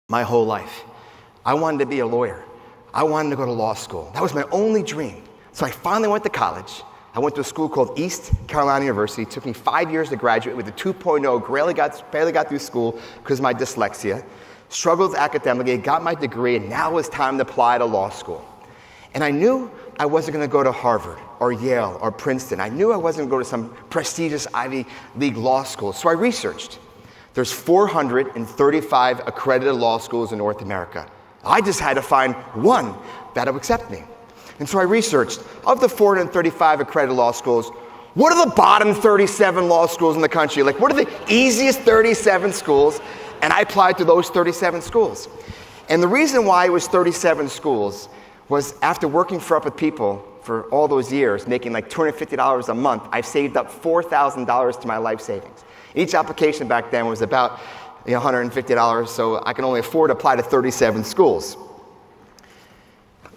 my whole life. I wanted to be a lawyer. I wanted to go to law school. That was my only dream. So I finally went to college. I went to a school called East Carolina University. It took me 5 years to graduate with a 2.0, barely got through school because of my dyslexia. Struggled academically, got my degree, and now it was time to apply to law school. And I knew I wasn't going to go to Harvard or Yale or Princeton. I knew I wasn't going to go to some prestigious Ivy League law school. So I researched. There's 435 accredited law schools in North America. I just had to find one that would accept me. And so I researched, of the 435 accredited law schools, what are the bottom 37 law schools in the country? Like, what are the easiest 37 schools? And I applied to those 37 schools. And the reason why it was 37 schools was after working for Up With People for all those years, making like $250 a month, I've saved up $4,000 to my life savings. Each application back then was about $150, so I can only afford to apply to 37 schools.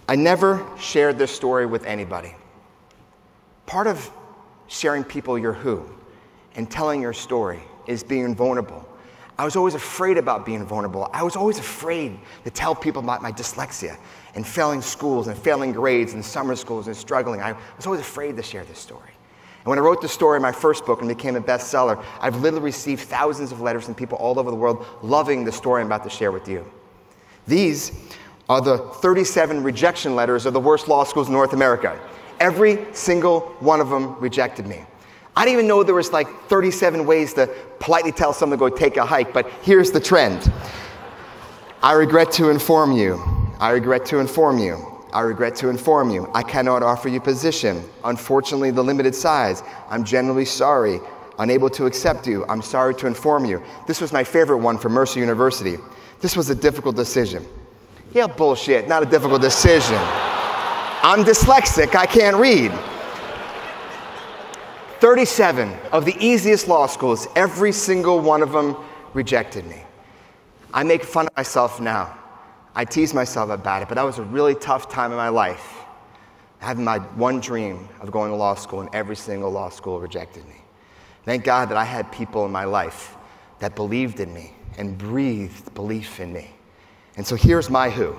I never shared this story with anybody. Part of sharing people your who and telling your story is being vulnerable. I was always afraid about being vulnerable. I was always afraid to tell people about my dyslexia and failing schools and failing grades and summer schools and struggling. I was always afraid to share this story. And when I wrote the story in my first book and became a bestseller, I've literally received thousands of letters from people all over the world loving the story I'm about to share with you. These are the 37 rejection letters of the worst law schools in North America. Every single one of them rejected me. I didn't even know there was like 37 ways to politely tell someone to go take a hike, but here's the trend. I regret to inform you. I regret to inform you. I regret to inform you. I cannot offer you position. Unfortunately, the limited size. I'm genuinely sorry. Unable to accept you. I'm sorry to inform you. This was my favorite one from Mercer University. This was a difficult decision. Yeah, bullshit, not a difficult decision. I'm dyslexic, I can't read. 37 of the easiest law schools, every single one of them rejected me. I make fun of myself now. I tease myself about it, but that was a really tough time in my life. Having my one dream of going to law school, and every single law school rejected me. Thank God that I had people in my life that believed in me and breathed belief in me. And so here's my who.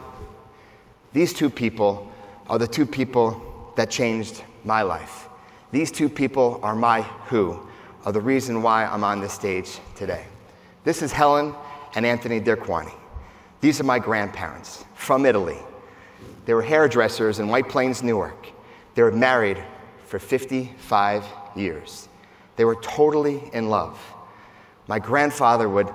These two people are the two people that changed my life. These two people are my who, are the reason why I'm on this stage today. This is Helen and Anthony Dirquani. These are my grandparents from Italy. They were hairdressers in White Plains, Newark. They were married for 55 years. They were totally in love. My grandfather would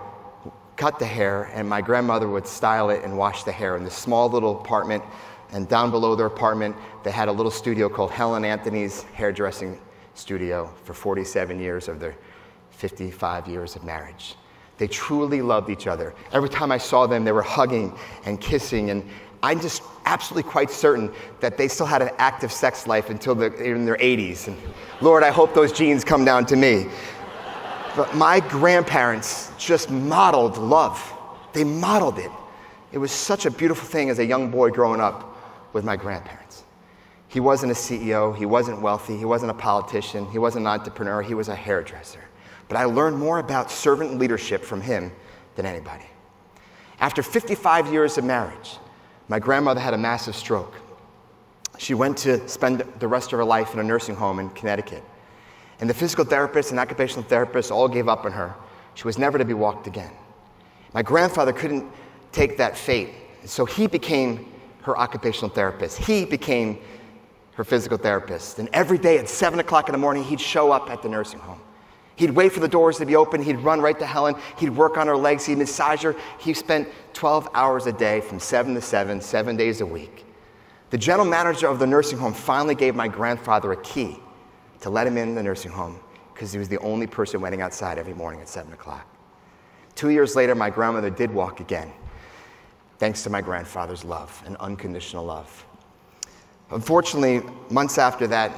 cut the hair, and my grandmother would style it and wash the hair in this small little apartment. And down below their apartment, they had a little studio called Helen Anthony's Hairdressing Studio for 47 years of their 55 years of marriage. They truly loved each other. Every time I saw them, they were hugging and kissing, and I'm just absolutely quite certain that they still had an active sex life until they were in their 80s. And Lord, I hope those genes come down to me. But my grandparents just modeled love. They modeled it. It was such a beautiful thing as a young boy growing up with my grandparents. He wasn't a CEO, he wasn't wealthy, he wasn't a politician, he wasn't an entrepreneur, he was a hairdresser. But I learned more about servant leadership from him than anybody. After 55 years of marriage, my grandmother had a massive stroke. She went to spend the rest of her life in a nursing home in Connecticut. And the physical therapists and occupational therapists all gave up on her. She was never to be walked again. My grandfather couldn't take that fate, so he became her occupational therapist. He became her physical therapist. And every day at 7 o'clock in the morning, he'd show up at the nursing home. He'd wait for the doors to be open. He'd run right to Helen. He'd work on her legs. He'd massage her. He spent 12 hours a day from 7 to 7, 7 days a week. The general manager of the nursing home finally gave my grandfather a key to let him in the nursing home because he was the only person waiting outside every morning at 7 o'clock. 2 years later, my grandmother did walk again, thanks to my grandfather's love and unconditional love. Unfortunately, months after that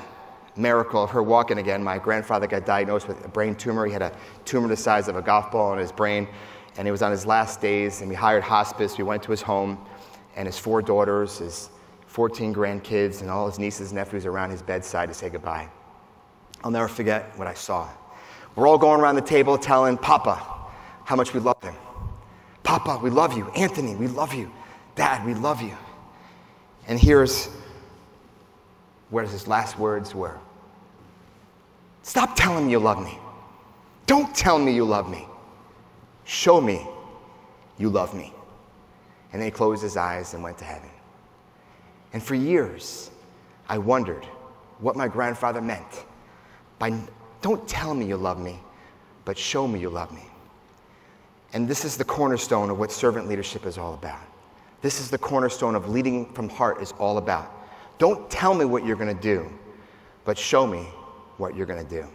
miracle of her walking again, my grandfather got diagnosed with a brain tumor. He had a tumor the size of a golf ball in his brain, and he was on his last days, and we hired hospice. We went to his home, and his 4 daughters, his 14 grandkids, and all his nieces and nephews around his bedside to say goodbye. I'll never forget what I saw. We're all going around the table telling Papa how much we loved him. Papa, we love you. Anthony, we love you. Dad, we love you. And here's where his last words were. Stop telling me you love me. Don't tell me you love me. Show me you love me. And then he closed his eyes and went to heaven. And for years, I wondered what my grandfather meant by don't tell me you love me, but show me you love me. And this is the cornerstone of what servant leadership is all about. This is the cornerstone of leading from heart is all about. Don't tell me what you're going to do, but show me what you're going to do.